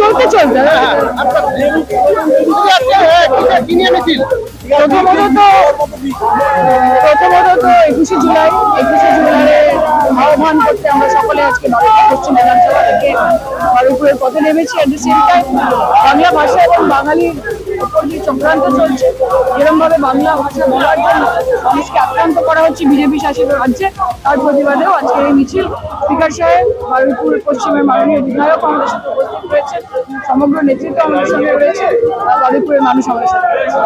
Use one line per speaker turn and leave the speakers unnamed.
চলতে চলতে প্রথমত 21শে জুলাই আহ্বান করতে আমরা সকলে আজকে পশ্চিম বিধানসভা থেকে বারুইপুরের পথে নেমেছি। At the same time Bangla ভাষা এবং বাঙালির উপর যে চক্রান্ত চলছে, এরকম ভাবে বাংলা ভাষা বলার জন্য মানুষকে আক্রান্ত করা হচ্ছে বিজেপি শাসিত রাজ্যে, তার প্রতিবাদেও আজকে এই মিছিল। স্পিকার সাহেব, বারুইপুর পশ্চিমের মাননীয় বিধায়ক আমাদের সাথে উপস্থিত রয়েছে, সমগ্র নেতৃত্ব আমাদের সঙ্গে রয়েছে, বারুইপুরের মানুষ আমাদের সাথে রয়েছে।